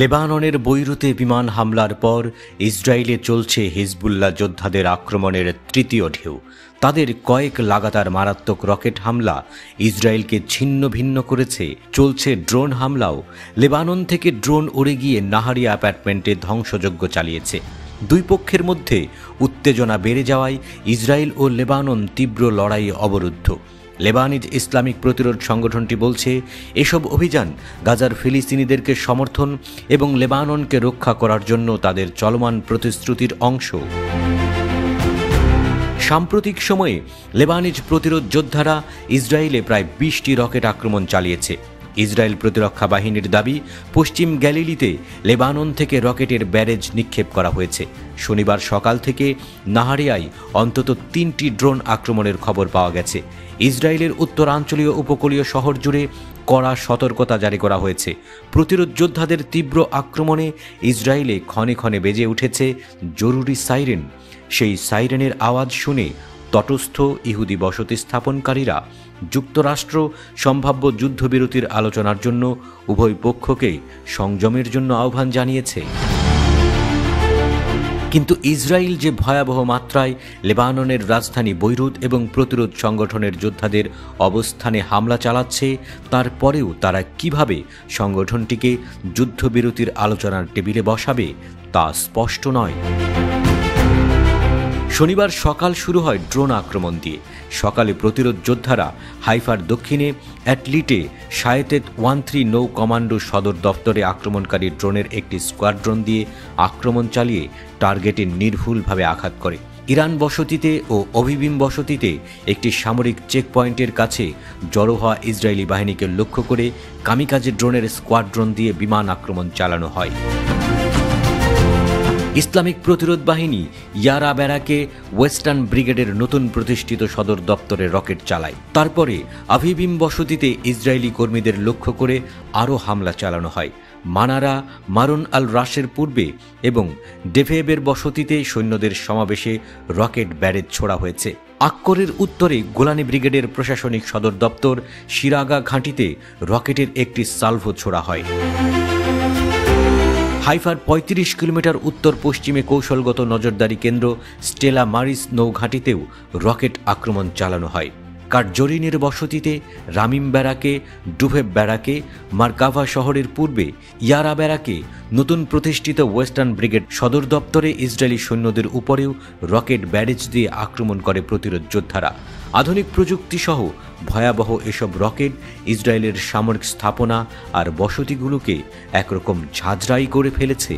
লেবাননের বৈরুতে বিমান হামলার পর ইসরায়েলে চলছে হিজবুল্লাহ যোদ্ধাদের আক্রমণের তৃতীয় ঢেউ। তাদের কয়েক লাগাতার মারাত্মক রকেট হামলা ইসরায়েলকে ছিন্ন ভিন্ন করেছে। চলছে ড্রোন হামলাও। লেবানন থেকে ড্রোন উড়ে গিয়ে নাহারিয়া অ্যাপার্টমেন্টে ধ্বংসযজ্ঞ চালিয়েছে। দুই পক্ষের মধ্যে উত্তেজনা বেড়ে যাওয়ায় ইসরায়েল ও লেবানন তীব্র লড়াইয়ে অবরুদ্ধ। লেবানিজ ইসলামিক প্রতিরোধ সংগঠনটি বলছে, এসব অভিযান গাজার ফিলিস্তিনিদেরকে সমর্থন এবং লেবাননকে রক্ষা করার জন্য তাদের চলমান প্রতিশ্রুতির অংশ। সাম্প্রতিক সময়ে লেবানিজ প্রতিরোধ যোদ্ধারা ইসরায়েলে প্রায় 20টি রকেট আক্রমণ চালিয়েছে। ইসরায়েল প্রতিরক্ষা বাহিনীর দাবি, পশ্চিম গ্যালিলিতে লেবানন থেকে রকেটের ব্যারেজ নিক্ষেপ করা হয়েছে। শনিবার সকাল থেকে নাহারিয়ায় অন্তত 3টি ড্রোন আক্রমণের খবর পাওয়া গেছে। ইসরায়েলের উত্তরাঞ্চলীয় উপকূলীয় শহর জুড়ে কড়া সতর্কতা জারি করা হয়েছে। প্রতিরোধ যোদ্ধাদের তীব্র আক্রমণে ইসরায়েলে ক্ষণে ক্ষণে বেজে উঠেছে জরুরি সাইরেন। সেই সাইরেনের আওয়াজ শুনে তটস্থ ইহুদি বসতি স্থাপনকারীরা যুক্তরাষ্ট্র সম্ভাব্য যুদ্ধবিরতির আলোচনার জন্য উভয় পক্ষকেই সংযমের জন্য আহ্বান জানিয়েছে। কিন্তু ইসরায়েল যে ভয়াবহ মাত্রায় লেবাননের রাজধানী বৈরুত এবং প্রতিরোধ সংগঠনের যোদ্ধাদের অবস্থানে হামলা চালাচ্ছে, তারপরেও তারা কিভাবে সংগঠনটিকে যুদ্ধবিরতির আলোচনার টেবিলে বসাবে তা স্পষ্ট নয়। শনিবার সকাল শুরু হয় ড্রোন আক্রমণ দিয়ে। সকালে প্রতিরোধ যোদ্ধারা হাইফার দক্ষিণে অ্যাটলিটে শায়েতেত 13 নৌ কমান্ডো সদর দপ্তরে আক্রমণকারী ড্রোনের একটি স্কোয়াড্রন দিয়ে আক্রমণ চালিয়ে টার্গেটে নির্ভুলভাবে আঘাত করে। ইরান বসতিতে ও অভিবিম বসতিতে একটি সামরিক চেকপয়েন্টের কাছে জড়ো হওয়া ইসরায়েলি বাহিনীকে লক্ষ্য করে কামিকাজে ড্রোনের স্কোয়াড্রন দিয়ে বিমান আক্রমণ চালানো হয়। ইসলামিক প্রতিরোধ বাহিনী ইয়ারা ব্যারাকে ওয়েস্টার্ন ব্রিগেডের নতুন প্রতিষ্ঠিত সদর দপ্তরে রকেট চালায়। তারপরে আভিবিম বসতিতে ইসরায়েলি কর্মীদের লক্ষ্য করে আরও হামলা চালানো হয়। মানারা, মারুন আল রাশের পূর্বে এবং ডেভেবের বসতিতে সৈন্যদের সমাবেশে রকেট ব্যারেজ ছোড়া হয়েছে। আক্করের উত্তরে গোলানি ব্রিগেডের প্রশাসনিক সদর দপ্তর শিরাগা ঘাঁটিতে রকেটের একটি সালভো ছোড়া হয়। হাইফার 35 কিলোমিটার উত্তর পশ্চিমে কৌশলগত নজরদারি কেন্দ্র স্টেলা মারিস নৌঘাঁটিতেও রকেট আক্রমণ চালানো হয়। কার্জরিনের বসতিতে, রামিম ব্যারাকে, ডুভেব ব্যারাকে, মার্কাভা শহরের পূর্বে ইয়ারা ব্যারাকে, নতুন প্রতিষ্ঠিত ওয়েস্টার্ন ব্রিগেড সদর দপ্তরে ইসরায়েলি সৈন্যদের উপরেও রকেট ব্যারেজ দিয়ে আক্রমণ করে প্রতিরোধ যোদ্ধারা। আধুনিক প্রযুক্তি সহ ভয়াবহ এসব রকেট ইসরায়েলের সামরিক স্থাপনা আর বসতিগুলোকে একরকম ঝাঁঝরাই করে ফেলেছে।